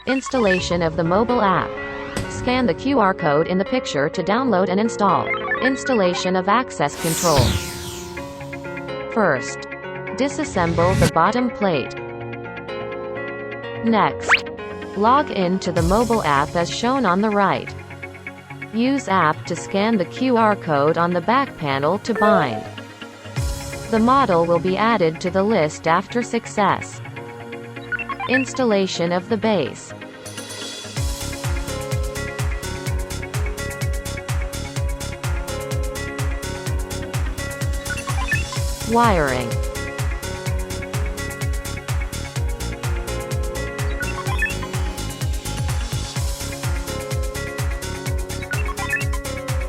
Installation of the mobile app. Scan the QR code in the picture to download and install. Installation of access control. First, disassemble the bottom plate. Next, log in to the mobile app as shown on the right. Use app to scan the QR code on the back panel to bind. The model will be added to the list after success. Installation of the base. Wiring.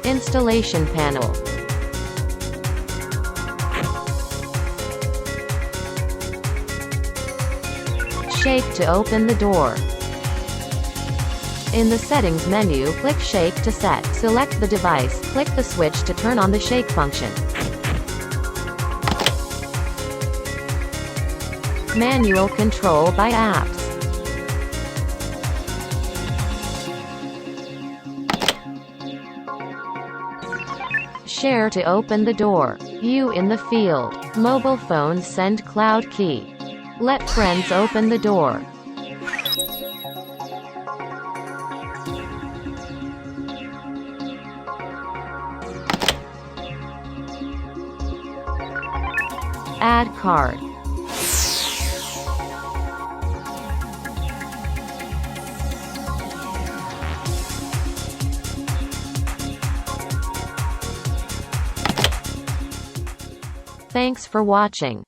Installation panel. Shake to open the door. In the settings menu, click Shake to set. Select the device, click the switch to turn on the shake function. Manual control by apps. Share to open the door. View in the field. Mobile phone send cloud key. Let friends open the door. Add card. Thanks for watching.